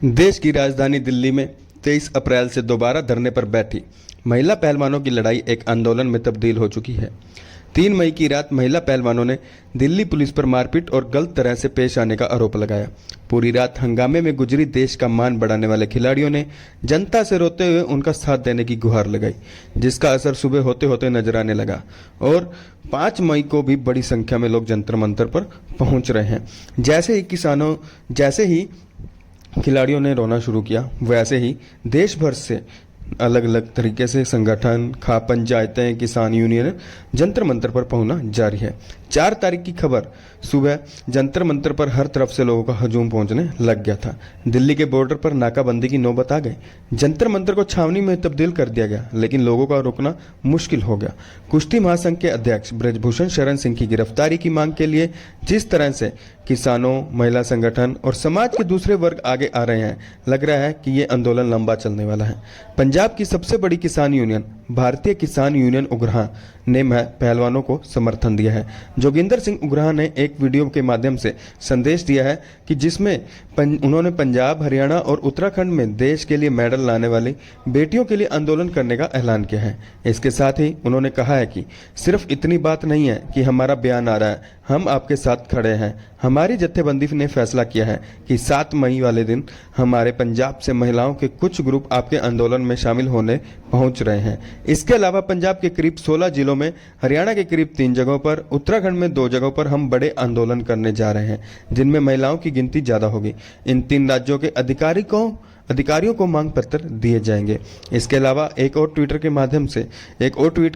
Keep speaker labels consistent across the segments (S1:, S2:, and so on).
S1: देश की राजधानी दिल्ली में 23 अप्रैल से दोबारा धरने पर बैठी महिला पहलवानों की लड़ाई एक आंदोलन में तब्दील हो चुकी है। 3 मई की रात महिला पहलवानों ने दिल्ली पुलिस पर मारपीट और गलत तरह से पेश आने का आरोप लगाया। पूरी रात हंगामे में गुजरी देश का मान बढ़ाने वाले खिलाड़ियों ने जनता से रोते हुए उनका साथ देने की गुहार लगाई, जिसका असर सुबह होते होते नजर आने लगा और 5 मई को भी बड़ी संख्या में लोग जंतर मंतर पर पहुंच रहे हैं। जैसे ही खिलाड़ियों ने रोना शुरू किया, वैसे ही देश भर से अलग अलग तरीके से संगठन, पंचायतें, किसान यूनियन जंतर मंतर पर पहुंचना जारी है। 4 तारीख की खबर सुबह जंतर मंतर पर हर तरफ से लोगों का हजूम पहुंचने लग गया था। दिल्ली के बॉर्डर पर नाकाबंदी की नौबत आ गई। जंतर मंतर को छावनी में तब्दील कर दिया गया, लेकिन लोगों का रोकना मुश्किल हो गया। कुश्ती महासंघ के अध्यक्ष ब्रजभूषण शरण सिंह की गिरफ्तारी की मांग के लिए जिस तरह से किसानों, महिला संगठन और समाज के दूसरे वर्ग आगे आ रहे हैं, लग रहा है कि ये आंदोलन लंबा चलने वाला है। पंजाब की सबसे बड़ी किसान यूनियन भारतीय किसान यूनियन उग्रहा ने पहलवानों को समर्थन दिया है। जोगिंदर सिंह उग्रहा ने एक वीडियो के माध्यम से संदेश दिया है कि जिसमें उन्होंने पंजाब, हरियाणा और उत्तराखंड में देश के लिए मेडल लाने वाली बेटियों के लिए आंदोलन करने का ऐलान किया है। इसके साथ ही उन्होंने कहा है कि सिर्फ इतनी बात नहीं है कि हमारा बयान आ रहा है, हम आपके साथ खड़े हैं। हमारी जत्थेबंदी ने फैसला किया है कि 7 मई वाले दिन हमारे पंजाब से महिलाओं के कुछ ग्रुप आपके आंदोलन में शामिल होने पहुंच रहे हैं। इसके अलावा पंजाब के करीब 16 जिलों में, हरियाणा के करीब 3 जगहों पर, उत्तराखंड में 2 जगहों पर हम बड़े आंदोलन करने जा रहे हैं, जिनमें महिलाओं की गिनती ज्यादा होगी। इन 3 राज्यों के अधिकारियों को मांग पत्र दिए जाएंगे। इसके अलावा एक और ट्वीट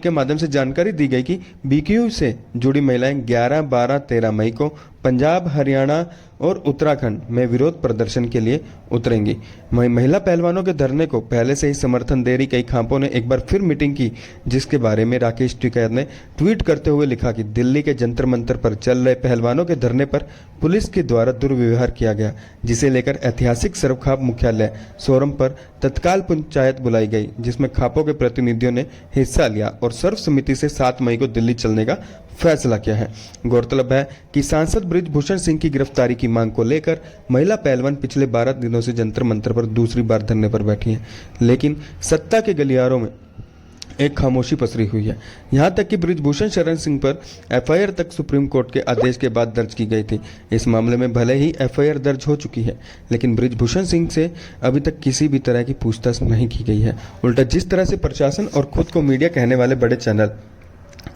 S1: के माध्यम से जानकारी दी गई कि बीकेयू से जुड़ी महिलाएं 11, 12, 13 मई को पंजाब, हरियाणा और उत्तराखंड में विरोध प्रदर्शन के लिए उतरेंगी। महिला पहलवानों के धरने को पहले से ही समर्थन दे रही कई खापों ने एक बार फिर मीटिंग की, जिसके बारे में राकेश टिकैत ने ट्वीट करते हुए लिखा कि दिल्ली के जंतर मंतर पर चल रहे पहलवानों के धरने पर पुलिस के द्वारा दुर्व्यवहार किया गया, जिसे लेकर ऐतिहासिक सर्वखाप मुख्यालय सोरम पर तत्काल पंचायत बुलाई गई, जिसमें खापों के प्रतिनिधियों ने हिस्सा लिया और सर्वसम्मति से 7 मई को दिल्ली चलने का फैसला किया है। गौरतलब है कि सांसद ब्रजभूषण सिंह की गिरफ्तारी की मांग को लेकर महिला पहलवान पिछले 12 दिनों से जंतर मंतर पर दूसरी बार धरने पर बैठी हैं, लेकिन सत्ता के गलियारों में एक खामोशी पसरी हुई है। यहां तक कि ब्रजभूषण शरण सिंह पर एफआईआर तक सुप्रीम कोर्ट के आदेश के बाद दर्ज की गई थी। इस मामले में भले ही एफआईआर दर्ज हो चुकी है, लेकिन ब्रजभूषण सिंह से अभी तक किसी भी तरह की पूछताछ नहीं की गई है। उल्टा जिस तरह से प्रशासन और खुद को मीडिया कहने वाले बड़े चैनल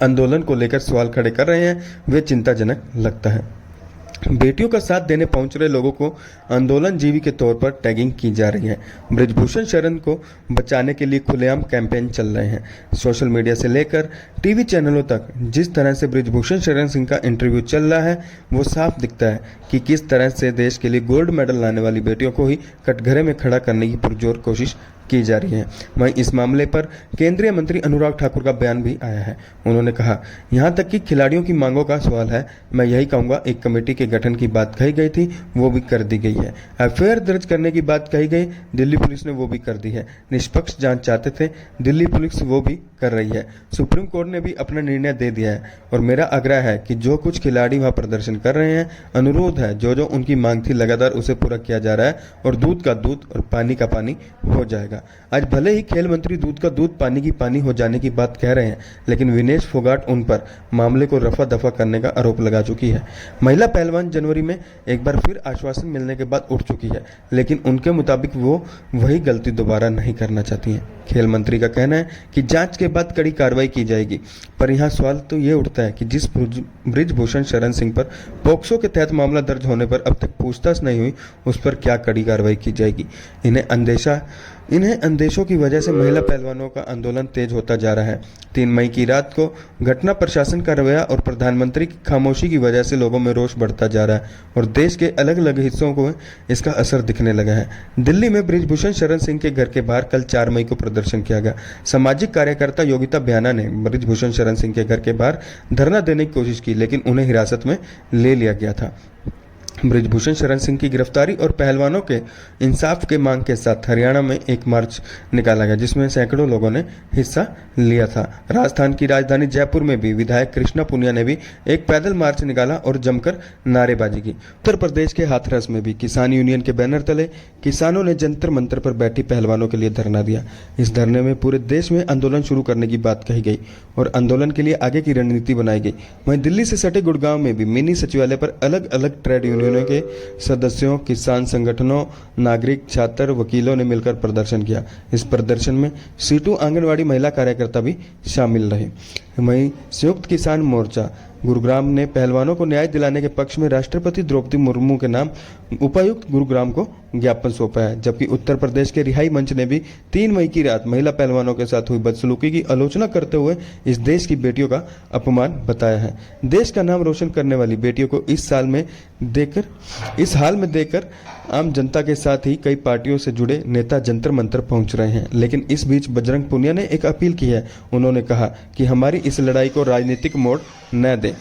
S1: आंदोलन को लेकर सवाल खड़े कर रहे हैं, वे चिंताजनक लगता है। बेटियों का साथ देने पहुंच रहे लोगों को आंदोलन जीवी के तौर पर टैगिंग की जा रही है। ब्रजभूषण शरण को बचाने के लिए खुलेआम कैंपेन चल रहे हैं। सोशल मीडिया से लेकर टीवी चैनलों तक जिस तरह से ब्रजभूषण शरण सिंह का इंटरव्यू चल रहा है, वो साफ दिखता है कि किस तरह से देश के लिए गोल्ड मेडल लाने वाली बेटियों को ही कटघरे में खड़ा करने की पुरजोर कोशिश की जा रही है। वहीं इस मामले पर केंद्रीय मंत्री अनुराग ठाकुर का बयान भी आया है। उन्होंने कहा, यहां तक कि खिलाड़ियों की मांगों का सवाल है, मैं यही कहूंगा, एक कमेटी के गठन की बात कही गई थी, वो भी कर दी गई है। एफआईआर दर्ज करने की बात कही गई, दिल्ली पुलिस ने वो भी कर दी है। निष्पक्ष जांच चाहते थे, दिल्ली पुलिस वो भी कर रही है। सुप्रीम कोर्ट ने भी अपना निर्णय दे दिया है और मेरा आग्रह है कि जो कुछ खिलाड़ी वहां प्रदर्शन कर रहे हैं, अनुरोध है, जो उनकी मांग थी लगातार उसे पूरा किया जा रहा है और दूध का दूध और पानी का पानी हो जाएगा। आज भले ही खेल मंत्री दूध का दूध, पानी की पानी हो जाने की बात कह रहे हैं, लेकिन विनेश फोगाट उन पर मामले को रफा दफा करने का आरोप लगा चुकी है। महिला पहलवान जनवरी में एक बार फिर आश्वासन मिलने के बाद उठ चुकी है, लेकिन उनके मुताबिक वो वही गलती दोबारा नहीं करना चाहती हैं। खेल मंत्री का कहना है कि जांच के बाद कड़ी कार्रवाई की जाएगी, पर यहाँ सवाल तो ये उठता है कि जिस ब्रजभूषण शरण सिंह पर पोक्सो के तहत मामला दर्ज होने पर अब तक पूछताछ नहीं हुई, उस पर क्या कड़ी कार्रवाई की जाएगी। इन्हें अंदेशों की वजह से महिला पहलवानों का आंदोलन तेज होता जा रहा है। 3 मई की रात को घटना, प्रशासन का रवैया और प्रधानमंत्री की खामोशी की वजह से लोगों में रोष बढ़ता जा रहा है और देश के अलग अलग हिस्सों को इसका असर दिखने लगा है। दिल्ली में ब्रजभूषण शरण सिंह के घर के बाहर कल 4 मई को प्रदर्शन किया गया। सामाजिक कार्यकर्ता योगिता बयाना ने ब्रजभूषण शरण सिंह के घर के बाहर धरना देने की कोशिश की, लेकिन उन्हें हिरासत में ले लिया गया था। बृजभूषण शरण सिंह की गिरफ्तारी और पहलवानों के इंसाफ के मांग के साथ हरियाणा में एक मार्च निकाला गया, जिसमें सैकड़ों लोगों ने हिस्सा लिया था। राजस्थान की राजधानी जयपुर में भी विधायक कृष्णा पुनिया ने भी एक पैदल मार्च निकाला और जमकर नारेबाजी की। उत्तर प्रदेश के हाथरस में भी किसान यूनियन के बैनर तले किसानों ने जंतर मंतर पर बैठी पहलवानों के लिए धरना दिया। इस धरने में पूरे देश में आंदोलन शुरू करने की बात कही गई और आंदोलन के लिए आगे की रणनीति बनाई गई। वहीं दिल्ली से सटे गुड़गांव में भी मिनी सचिवालय पर अलग अलग ट्रेड यूनियन के सदस्यों, किसान संगठनों, नागरिक, छात्र, वकीलों ने मिलकर प्रदर्शन किया। इस प्रदर्शन में सीटू आंगनवाड़ी महिला कार्यकर्ता भी शामिल रहे। वहीं संयुक्त किसान मोर्चा गुरुग्राम ने पहलवानों को न्याय दिलाने के पक्ष में राष्ट्रपति द्रौपदी मुर्मू के नाम उपायुक्त गुरुग्राम को ज्ञापन सौंपा है, जबकि उत्तर प्रदेश के रिहाई मंच ने भी 3 मई की रात महिला पहलवानों के साथ हुई बदसलूकी की आलोचना करते हुए इस देश की बेटियों का अपमान बताया है। देश का नाम रोशन करने वाली बेटियों को इस हाल में देकर आम जनता के साथ ही कई पार्टियों से जुड़े नेता जंतर मंतर पहुंच रहे हैं। लेकिन इस बीच बजरंग पुनिया ने एक अपील की है। उन्होंने कहा कि हमारी इस लड़ाई को राजनीतिक मोड़ न दें।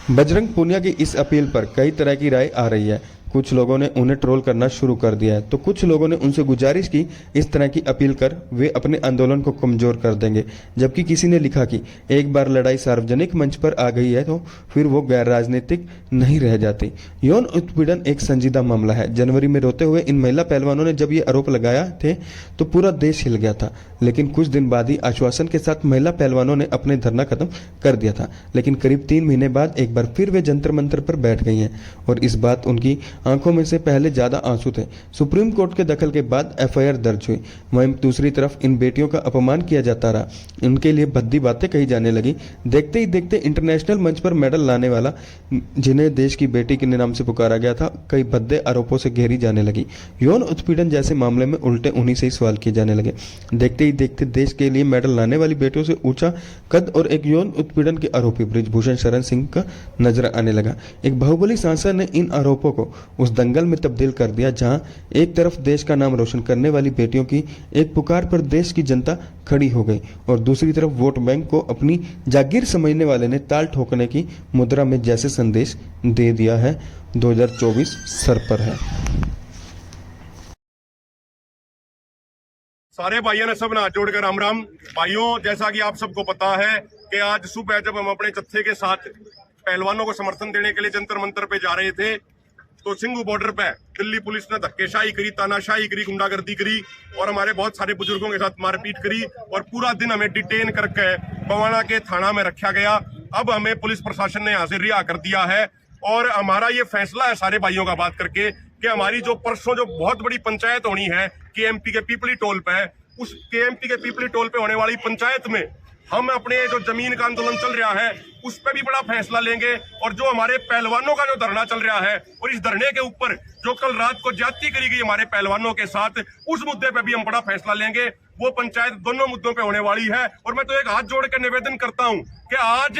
S1: बजरंग पुनिया की इस अपील पर कई तरह की राय आ रही है। कुछ लोगों ने उन्हें ट्रोल करना शुरू कर दिया है, तो कुछ लोगों ने उनसे गुजारिश की इस तरह की अपील कर वे अपने आंदोलन को कमजोर कर देंगे। जबकि किसी ने लिखा कि एक बार लड़ाई सार्वजनिक मंच पर आ गई है तो फिर वो गैर राजनीतिक नहीं रह जाती। यौन उत्पीड़न एक संजीदा मामला है। जनवरी में रोते हुए इन महिला पहलवानों ने जब ये आरोप लगाया थे तो पूरा देश हिल गया था, लेकिन कुछ दिन बाद ही आश्वासन के साथ महिला पहलवानों ने अपने धरना खत्म कर दिया था। लेकिन करीब 3 महीने बाद एक बार फिर वे जंतर मंतर पर बैठ गई हैं और इस बात उनकी आंखों में से पहले ज्यादा आंसू थे। सुप्रीम कोर्ट के दखल के बाद एफआईआर दर्ज हुई। वहीं दूसरी तरफ इन बेटियों का अपमान किया जाता रहा, इनके लिए भद्दी बातें कही जाने लगी। देखते ही देखते इंटरनेशनल मंच पर मेडल लाने वाला, जिन्हें देश की बेटी के नाम से पुकारा गया था, कई भद्दे आरोपों से घेरी जाने लगी। यौन उत्पीड़न जैसे मामले में उल्टे उन्हीं से ही सवाल किए जाने लगे। देखते ही देखते देश के लिए मेडल लाने वाली बेटियों से ऊंचा कद और एक यौन उत्पीड़न के आरोपी बृजभूषण शरण सिंह का नजर आने लगा। एक बाहुबली सांसद ने इन आरोपों को उस दंगल में तब्दील कर दिया जहां एक तरफ देश का नाम रोशन करने वाली बेटियों की एक पुकार पर देश की जनता खड़ी हो गई और दूसरी तरफ वोट बैंक को अपनी जागीर समझने वाले ने ताल ठोकने की मुद्रा में जैसे संदेश दे दिया है। 2024 सर पर है।
S2: सारे भाइयों ने सब ने हाथ जोड़कर राम राम। भाइयों, जैसा कि आप सबको पता है कि आज सुबह जब हम अपने जत्थे के साथ पहलवानों को समर्थन देने के लिए जंतर मंतर पे जा रहे थे तो सिंघू बॉर्डर पे दिल्ली पुलिस ने धक्केशाही करी, तानाशाही करी, गुंडागर्दी करी और हमारे बहुत सारे बुजुर्गों के साथ मारपीट करी और पूरा दिन हमें डिटेन करके बवाना के थाना में रखा गया। अब हमें पुलिस प्रशासन ने यहाँ से रिहा कर दिया है और हमारा ये फैसला है सारे भाइयों का बात करके कि हमारी जो परसों जो बहुत बड़ी पंचायत होनी है केएमपी के पीपली टोल पे, उस केएमपी के पीपली टोल पे होने वाली पंचायत में हम अपने जो जमीन का आंदोलन चल रहा है उस पर भी बड़ा फैसला लेंगे और जो हमारे पहलवानों का जो धरना चल रहा है और इस धरने के ऊपर जो कल रात को ज्यादती करी गई हमारे पहलवानों के साथ, उस मुद्दे पे भी हम बड़ा फैसला लेंगे। वो पंचायत दोनों मुद्दों पे होने वाली है और मैं तो एक हाथ जोड़ कर निवेदन करता हूँ कि आज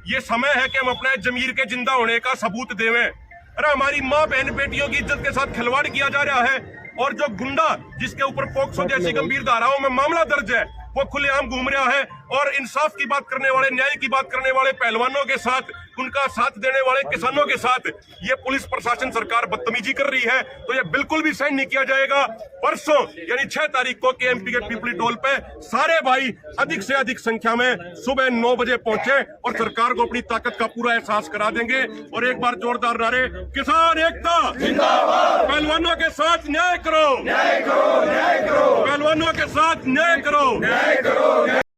S2: ये समय है कि हम अपने जमीर के जिंदा होने का सबूत देवें। अरे हमारी माँ बहन बेटियों की इज्जत के साथ खिलवाड़ किया जा रहा है और जो गुंडा जिसके ऊपर पोक्सो जैसी गंभीर धाराओं में मामला दर्ज है वो खुलेआम घूम रहा है और इंसाफ की बात करने वाले, न्याय की बात करने वाले पहलवानों के साथ, उनका साथ देने वाले किसानों के साथ ये पुलिस प्रशासन सरकार बदतमीजी कर रही है, तो ये बिल्कुल भी सहन नहीं किया जाएगा। परसों यानी 6 तारीख को केएमपी के पीपली टोल पे सारे भाई अधिक से अधिक संख्या में सुबह 9 बजे पहुंचे और सरकार को अपनी ताकत का पूरा एहसास करा देंगे। और एक बार जोरदार नारे, किसान एकता जिंदाबाद, पहलवानों के साथ न्याय करो, न्याय करो, न्याय करो, पहलवानों के साथ न्याय करो, न्याय करो।